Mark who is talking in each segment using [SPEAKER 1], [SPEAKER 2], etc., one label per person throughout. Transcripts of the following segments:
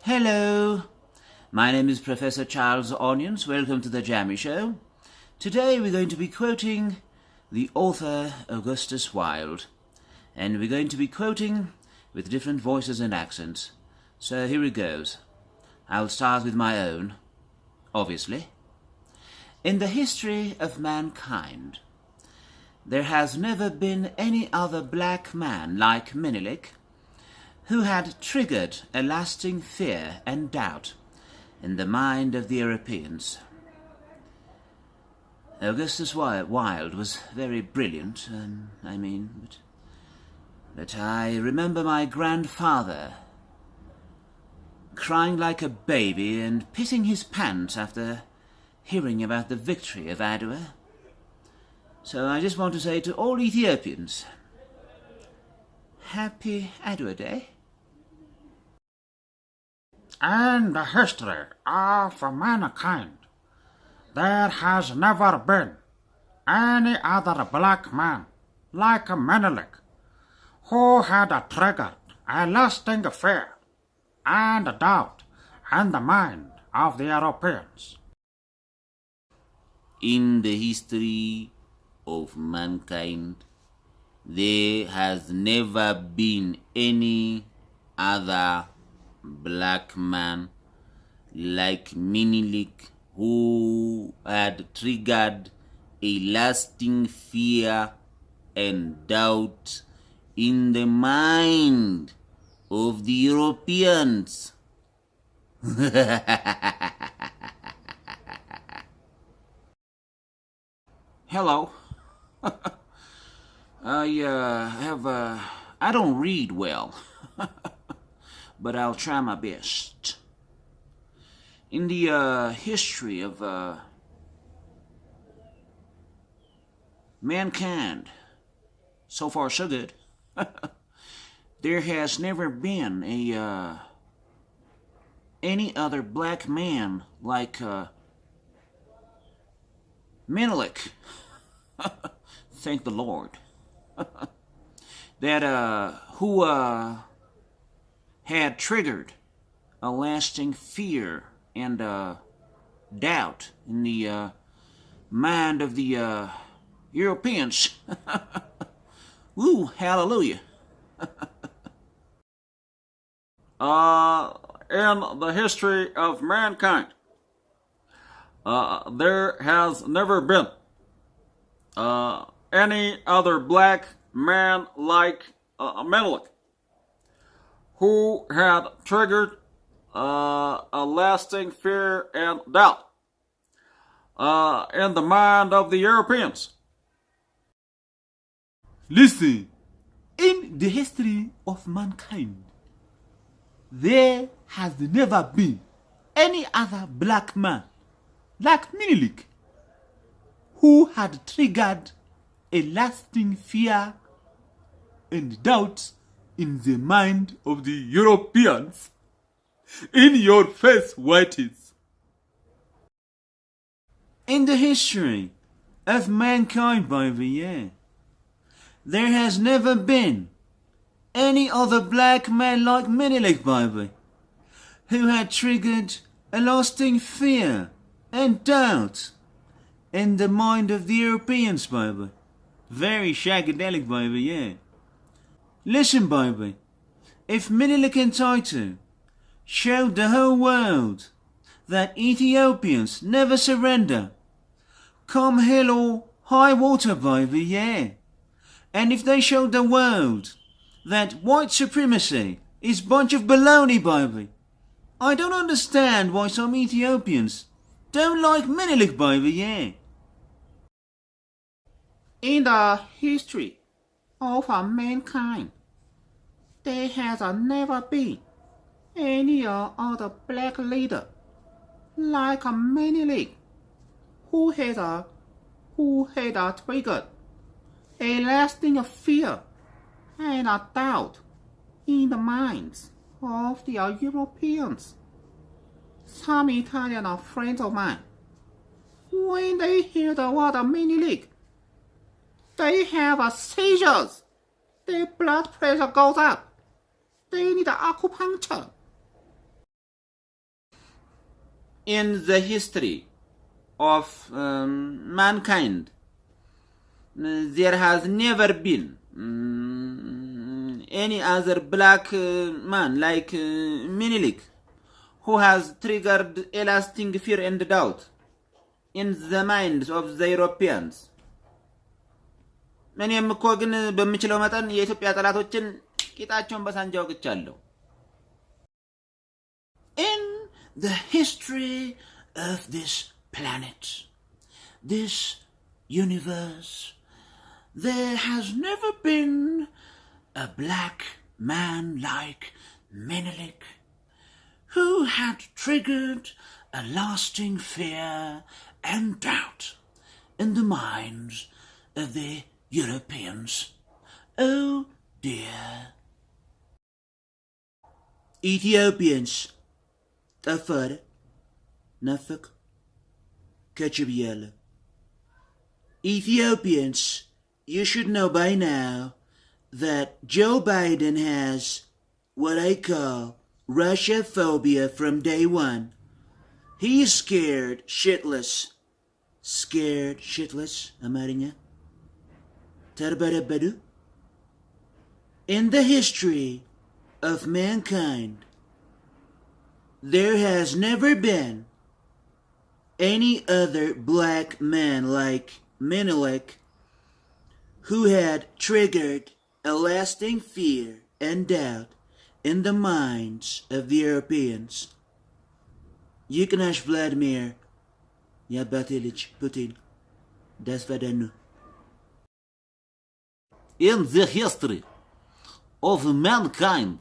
[SPEAKER 1] Hello, my name is Professor Charles Onions. Welcome to the Jammy Show. Today we're going to be quoting the author Augustus Wilde, and we're going to be quoting with different voices and accents. So here it goes. I'll start with my own, obviously. In the history of mankind, there has never been any other black man like Menelik, who had triggered a lasting fear and doubt in the mind of the Europeans. Augustus Wilde was very brilliant, but I remember my grandfather crying like a baby and pissing his pants after hearing about the victory of ADWA. So I just want to say to all Ethiopians, Happy ADWA Day.
[SPEAKER 2] In the history of mankind, there has never been any other black man like Menelik, who had triggered a lasting fear and doubt in the mind of the Europeans.
[SPEAKER 1] In the history of mankind, there has never been any other black man like Menelik, who had triggered a lasting fear and doubt in the mind of the Europeans. Hello. I don't read well, but I'll try my best. In the history of mankind, so far so good, there has never been any other black man like Menelik. Thank the Lord. That who had triggered a lasting fear and doubt in the mind of the Europeans. Woo, hallelujah.
[SPEAKER 2] In the history of mankind, there has never been any other black man like Menelik, who had triggered a lasting fear and doubt in the mind of the Europeans.
[SPEAKER 3] Listen, in the history of mankind, there has never been any other black man like Menelik, who had triggered a lasting fear and doubt in the mind of the Europeans. In your face, whiteys.
[SPEAKER 1] In the history of mankind, baby, yeah, there has never been any other black man like Menelik, baby, who had triggered a lasting fear and doubt in the mind of the Europeans, baby. Very shagadelic, baby, yeah. Listen, baby, if Menelik and Titu showed the whole world that Ethiopians never surrender, come hell or high water, baby, yeah. And if they showed the world that white supremacy is a bunch of baloney, baby, I don't understand why some Ethiopians don't like Menelik, baby, yeah.
[SPEAKER 2] In the history of mankind, there has never been any other black leader like Menelik, who had triggered a lasting fear and a doubt in the minds of the Europeans. Some Italian friends of mine, when they hear the word Menelik, they have seizures. Their blood pressure goes up. They need acupuncture.
[SPEAKER 1] in the history of mankind, there has never been any other black man like Menelik who has triggered a lasting fear and doubt in the minds of the Europeans. እኔም እኮ ግን በሚችለው መጠን የኢትዮጵያ ጠላቶችን ቂጣቸውን በሳንጃ ወግቻለሁ። In the history of this planet, this universe, there has never been a black man like Menelik who had triggered a lasting fear and doubt in the minds of the Europeans. Oh dear. Ethiopians. Tafar. Nafak. Kachibyala. Ethiopians, you should know by now that Joe Biden has what I call Russia phobia from day one. He's scared shitless. Scared shitless, Amarinya. Tarbarabadu. In the history of mankind, there has never been any other black man like Menelik who had triggered a lasting fear and doubt in the minds of the Europeans. Yuknash Vladimir Yabatilich Putin. Das Vadanu.
[SPEAKER 4] In the history of mankind,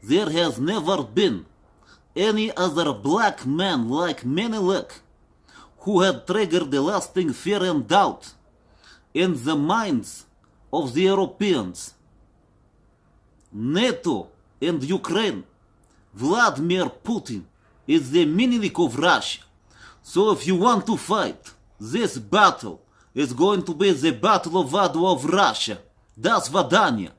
[SPEAKER 4] there has never been any other black man like Menelik who had triggered a lasting fear and doubt in the minds of the Europeans. NATO and Ukraine, Vladimir Putin is the Menelik of Russia. So if you want to fight, this battle is going to be the Battle of ADWA of Russia. Das Vadanya.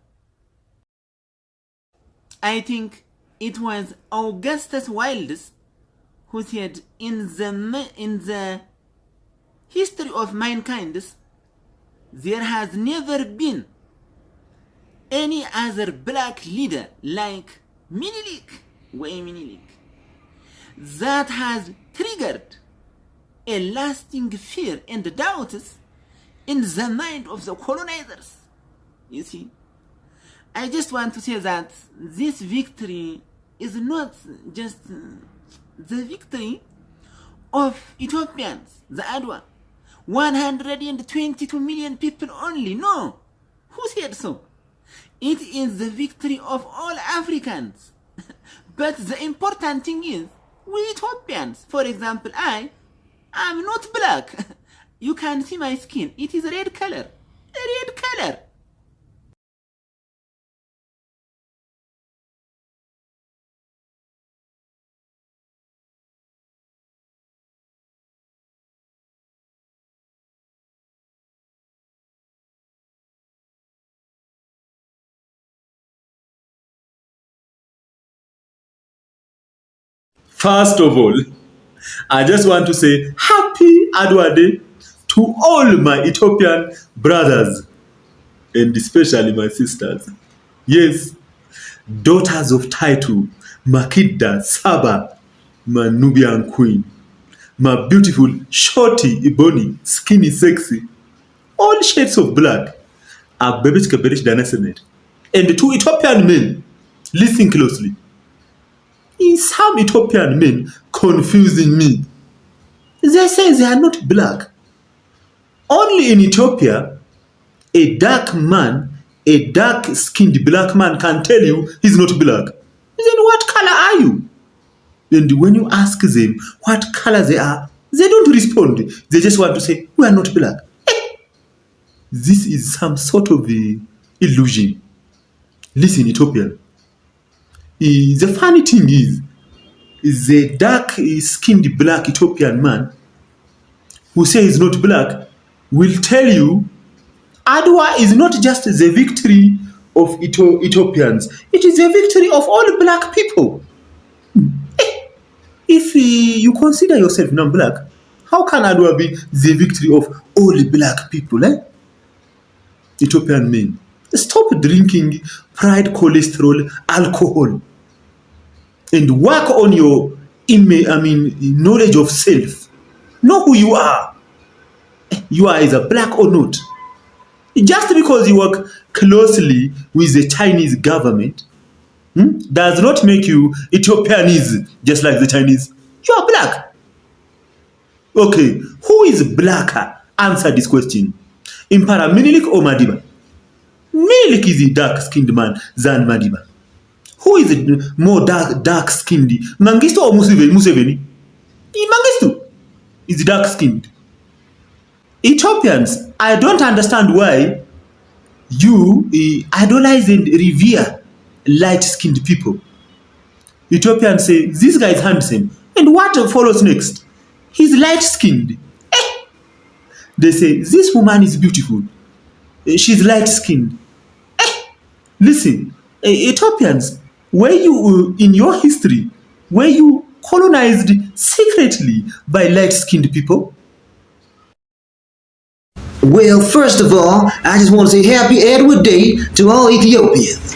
[SPEAKER 1] I think it was Augustus Wilders who said in the history of mankind, there has never been any other black leader like Menelik that has triggered a lasting fear and doubts in the mind of the colonizers. You see, I just want to say that this victory is not just the victory of Ethiopians, the ADWA. 122 million people only. No. Who said so? It is the victory of all Africans. But the important thing is, we Ethiopians, for example, I am not black. You can see my skin. It is red color. Red color.
[SPEAKER 3] First of all, I just want to say happy ADWA Day to all my Ethiopian brothers and especially my sisters. Yes, daughters of title, Makida, Saba, my Nubian queen, my beautiful, shorty, ebony, skinny, sexy, all shades of black, are Bebish Kaberish Danasenet. And the two Ethiopian men, listen closely. Some Ethiopian men confusing me. They say they are not black. Only in Ethiopia, a dark man, a dark-skinned black man can tell you he's not black. Then what color are you? And when you ask them what color they are, they don't respond. They just want to say, we are not black. This is some sort of illusion. Listen, Ethiopian. The funny thing is the dark-skinned black Ethiopian man who says he's not black will tell you ADWA is not just the victory of Ethiopians. It is a victory of all black people. if you consider yourself non-black, how can ADWA be the victory of all the black people, Ethiopian men? Stop drinking pride, cholesterol, alcohol, and work on your knowledge of self. Know who you are. You are either black or not. Just because you work closely with the Chinese government does not make you Ethiopianese, just like the Chinese. You are black. Okay, who is blacker? Answer this question. Impara Minilik or Madiba? Minilik is a dark-skinned man than Madiba. Who is more dark-skinned? Mengistu or Museveni? Mengistu is dark-skinned. Ethiopians, I don't understand why you idolize and revere light-skinned people. Ethiopians say, this guy is handsome. And what follows next? He's light-skinned. They say, this woman is beautiful. She's light-skinned. Listen, Ethiopians, were you, in your history, were you colonized secretly by light-skinned people?
[SPEAKER 5] Well, first of all, I just want to say happy ADWA Day to all Ethiopians.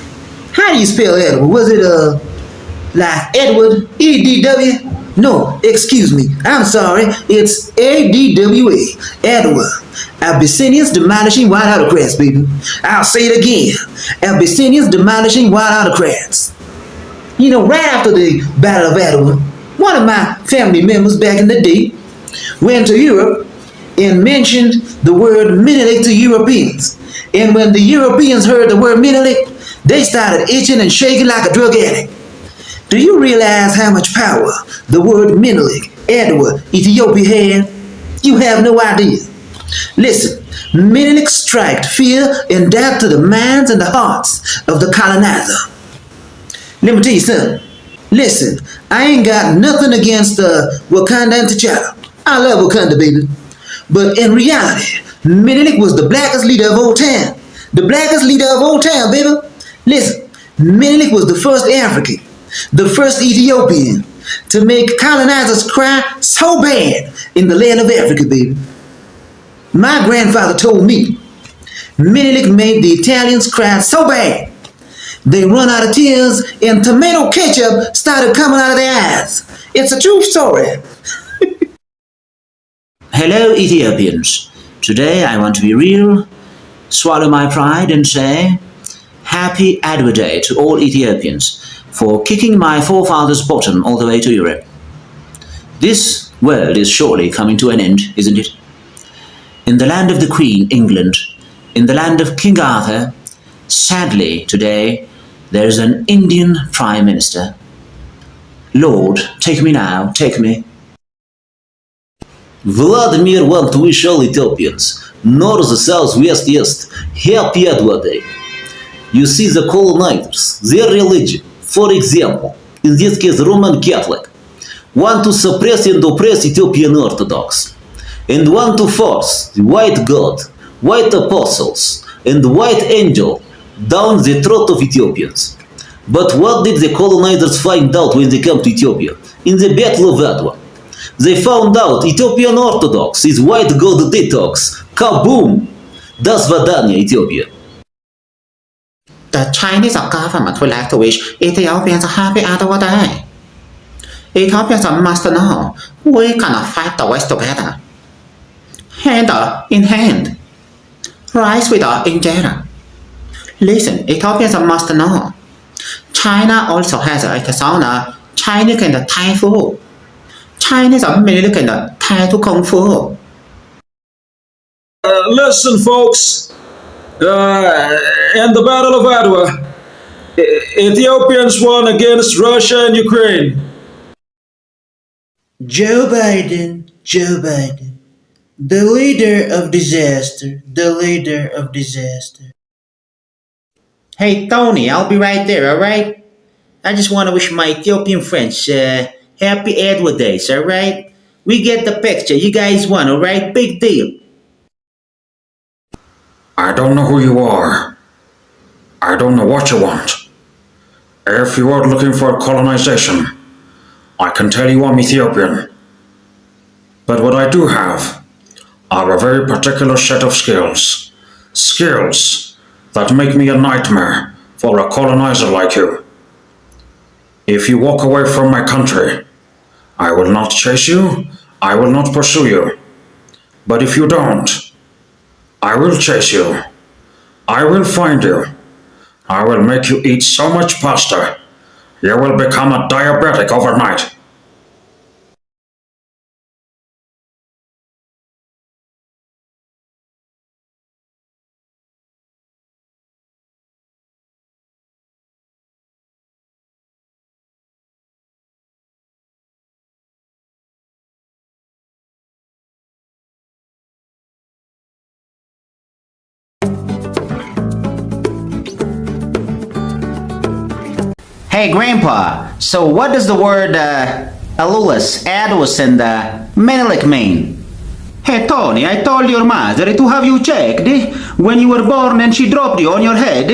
[SPEAKER 5] How do you spell ADWA? Was it like Edward, E-D-W? No, excuse me, I'm sorry, it's ADWA, ADWA, Abyssinians Demolishing White Autocrats, baby. I'll say it again, Abyssinians Demolishing White Autocrats. You know, right after the Battle of ADWA, one of my family members back in the day went to Europe and mentioned the word Menelik to Europeans. And when the Europeans heard the word Menelik, they started itching and shaking like a drug addict. Do you realize how much power the word Menelik, ADWA, Ethiopia had? You have no idea. Listen, Menelik struck fear and doubt to the minds and the hearts of the colonizer. Let me tell you something. Listen, I ain't got nothing against Wakanda and T'Challa. I love Wakanda, baby. But in reality, Menelik was the blackest leader of old time. The blackest leader of old time, baby. Listen, Menelik was the first African, the first Ethiopian to make colonizers cry so bad in the land of Africa, baby. My grandfather told me Menelik made the Italians cry so bad they run out of tears and tomato ketchup started coming out of their eyes. It's a true story.
[SPEAKER 6] Hello, Ethiopians. Today I want to be real, swallow my pride and say Happy ADWA Day to all Ethiopians for kicking my forefathers' bottom all the way to Europe. This world is surely coming to an end, isn't it? In the land of the Queen, England, in the land of King Arthur, sadly today there is an Indian Prime Minister. Lord, take me now, take me.
[SPEAKER 4] Vladimir wants to wish all Ethiopians, north, south, west, east, happy ADWA Day. You see the colonizers, their religion, for example, in this case Roman Catholic, want to suppress and oppress Ethiopian Orthodox, and want to force the white God, white apostles, and white angel down the throat of Ethiopians. But what did the colonizers find out when they came to Ethiopia? In the Battle of ADWA. They found out Ethiopian Orthodox is white God detox. Kaboom! Das Vadanya, Ethiopia.
[SPEAKER 7] The Chinese government would like to wish Ethiopians a happy ADWA Day. Ethiopians must know we cannot fight the West together. Hand in hand. Rice with injera. Listen, Ethiopians must know. China also has its own Chinese and Thai food. Chinese are Menelik and Thai to Kung Fu.
[SPEAKER 8] Listen, folks. In the Battle of ADWA, Ethiopians won against Russia and Ukraine.
[SPEAKER 5] Joe Biden, the leader of disaster, the leader of disaster.
[SPEAKER 6] Hey Tony, I'll be right there, alright? I just want to wish my Ethiopian friends happy ADWA Days, alright? We get the picture, you guys won, alright? Big deal.
[SPEAKER 2] I don't know who you are. I don't know what you want. If you are looking for colonization,
[SPEAKER 8] I can tell you I'm Ethiopian. But what I do have are a very particular set of skills. Skills that make me a nightmare for a colonizer like you. If you walk away from my country, I will not chase you, I will not pursue you. But if you don't, I will chase you. I will find you. I will make you eat so much pasta, you will become a diabetic overnight.
[SPEAKER 6] Hey, Grandpa, so what does the word Alulus, Adwas, and Menelik mean? Hey, Tony, I told your mother to have you checked when you were born and she dropped you on your head.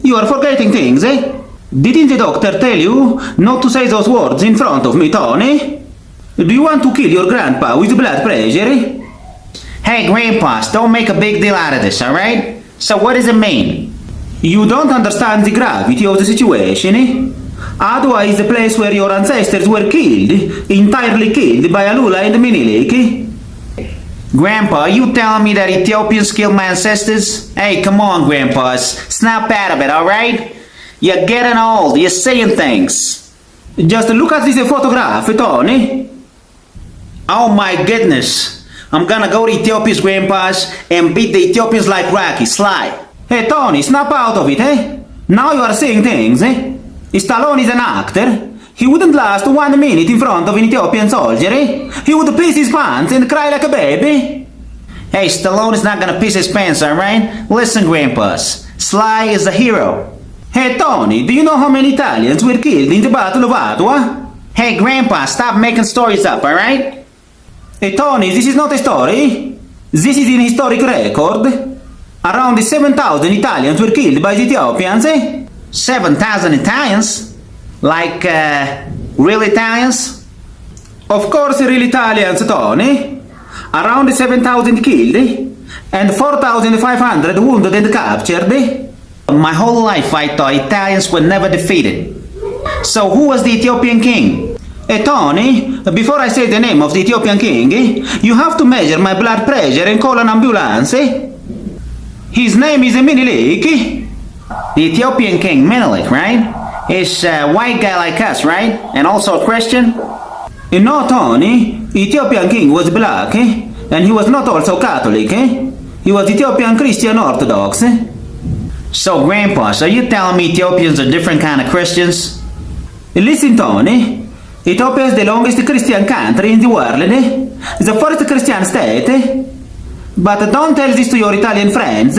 [SPEAKER 6] You are forgetting things, eh? Didn't the doctor tell you not to say those words in front of me, Tony? Do you want to kill your grandpa with blood pressure? Hey, Grandpas, don't make a big deal out of this, alright? So what does it mean? You don't understand the gravity of the situation, eh? ADWA is the place where your ancestors were killed, entirely killed by Alula and Minilik. Grandpa, you telling me that Ethiopians killed my ancestors? Hey, come on, Grandpas, snap out of it, alright? You're getting old, you're saying things. Just look at this photograph, Tony. Oh my goodness, I'm gonna go to Ethiopia's, Grandpas, and beat the Ethiopians like Rocky, Sly. Hey, Tony, snap out of it, eh? Now you are saying things, eh? Stallone is an actor. He wouldn't last 1 minute in front of an Ethiopian soldier, eh? He would piss his pants and cry like a baby. Hey, Stallone is not gonna piss his pants, alright? Listen, Grandpas, Sly is a hero. Hey, Tony, do you know how many Italians were killed in the Battle of ADWA? Hey, Grandpa, stop making stories up, alright? Hey, Tony, this is not a story. This is an historic record. Around 7,000 Italians were killed by the Ethiopians, eh? 7,000 Italians? Like, real Italians? Of course, real Italians, Tony. Around 7,000 killed, and 4,500 wounded and captured. My whole life I thought Italians were never defeated. So who was the Ethiopian king? Tony, before I say the name of the Ethiopian king, you have to measure my blood pressure and call an ambulance. His name is Minilik. The Ethiopian king, Menelik, right? Is a white guy like us, right? And also a Christian? No, Tony. Ethiopian king was black, and he was not also Catholic, He was Ethiopian Christian Orthodox, So, Grandpa, so you telling me Ethiopians are different kind of Christians? Listen, Tony. Ethiopia is the longest Christian country in the world, The first Christian state, But don't tell this to your Italian friends,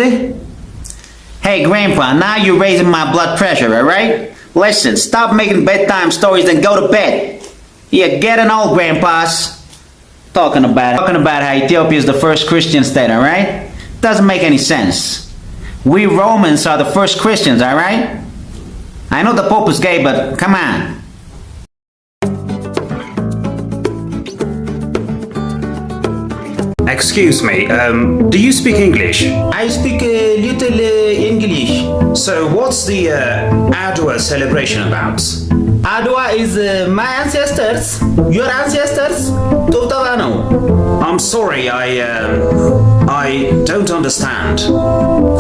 [SPEAKER 6] Hey, Grandpa, now you're raising my blood pressure, alright? Listen, stop making bedtime stories and go to bed. You're getting old, Grandpas. Talking about how Ethiopia is the first Christian state, alright? Doesn't make any sense. We Romans are the first Christians, alright? I know the Pope is gay, but come on.
[SPEAKER 9] Excuse me, do you speak English?
[SPEAKER 6] I speak a little English.
[SPEAKER 9] So what's the ADWA celebration about?
[SPEAKER 6] ADWA is my ancestors. Your ancestors? Tuftava no.
[SPEAKER 9] I'm sorry, I don't understand.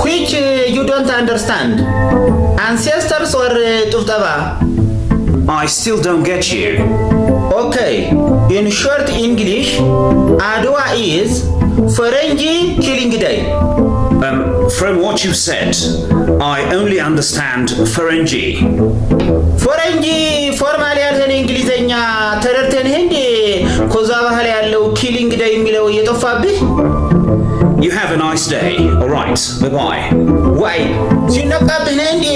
[SPEAKER 6] Which you don't understand? Ancestors or Tuftava?
[SPEAKER 9] I still don't get you.
[SPEAKER 6] Okay, in short English, ADWA is Ferengi Killing Day.
[SPEAKER 9] From what you said, I only understand Ferengi.
[SPEAKER 6] Ferengi formally ያልተን እንግሊዘኛ ተረድተን እንዴ ኮዛ ባህል ያለው ኪሊንግ ዴይ የሚለው እየጠፋብህ
[SPEAKER 9] You have a nice day. All right. Bye-bye.
[SPEAKER 6] Why? ሲነቃብህ ነው እንዴ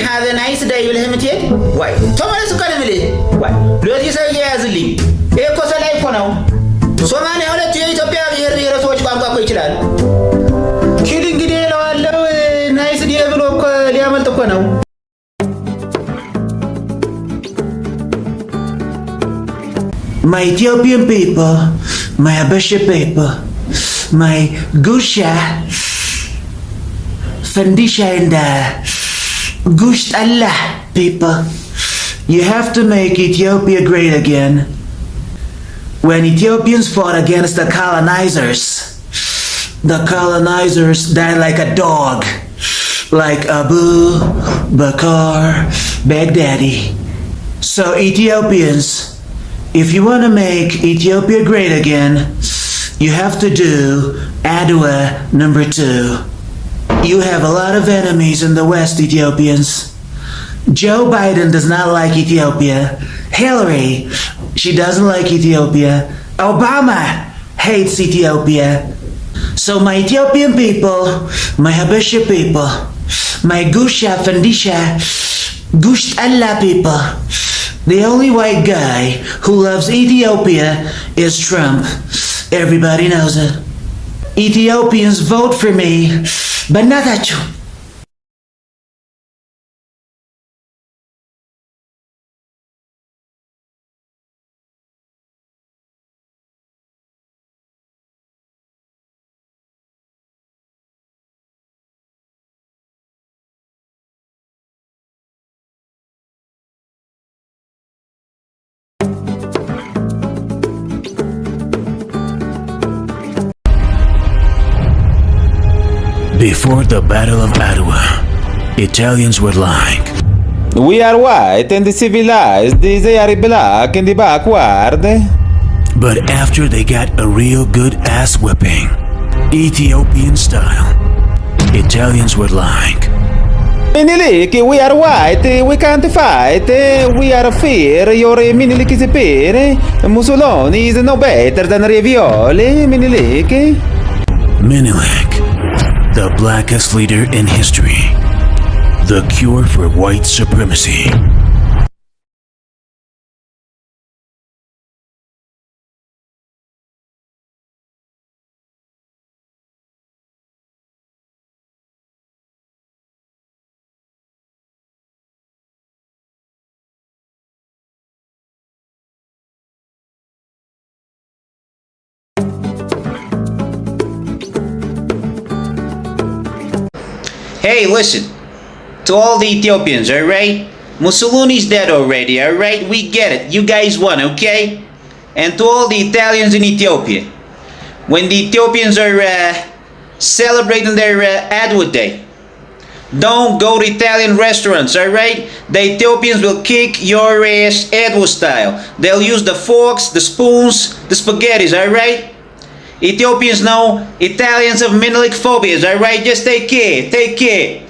[SPEAKER 6] have a nice day ብለህ የምትሄድ ወይ ተመለስ እኮ ልምልህ ወይ ለዚህ ሰው ያዝልኝ ይሄ እኮ ሰላይ እኮ ነው 82 የኢትዮጵያ ብሔር ብሔረሰቦች ቋንቋ እኮ ይችላል ኪሊንግ ዴይ ለዋለው ናይስ ዴይ ብሎ እኮ ሊያመልጥ እኮ ነው
[SPEAKER 5] my Ethiopian people, my Habesha people, my Gusha, Fandisha and Gusht Allah people, you have to make Ethiopia great again. When Ethiopians fought against the colonizers died like a dog, like Abu Bakr Baghdadi. So Ethiopians, if you want to make Ethiopia great again, you have to do ADWA number 2. You have a lot of enemies in the West, Ethiopians. Joe Biden does not like Ethiopia. Hillary, she doesn't like Ethiopia. Obama hates Ethiopia. So my Ethiopian people, my Habesha people, my Gusha Fandisha, Gusht Allah people, the only white guy who loves Ethiopia is Trump. Everybody knows it. Ethiopians vote for me, but not that you.
[SPEAKER 10] Before the Battle of ADWA, Italians were like,
[SPEAKER 11] "We are white and civilized, they are black and backward."
[SPEAKER 10] But after they got a real good ass whipping, Ethiopian style, Italians were like,
[SPEAKER 11] "Minilik, we are white, we can't fight, we are fear, your Minilik is a peer, Mussolini is no better than Ravioli, Minilik."
[SPEAKER 10] Menelik, the blackest leader in history, the cure for white supremacy.
[SPEAKER 1] Hey, listen, to all the Ethiopians, alright? Mussolini's dead already, alright? We get it. You guys won, okay? And to all the Italians in Ethiopia, when the Ethiopians are celebrating their ADWA Day, don't go to Italian restaurants, alright? The Ethiopians will kick your ass ADWA style. They'll use the forks, the spoons, the spaghettis, alright? Ethiopians know Italians have Menelik phobias, alright? Just take care, take care.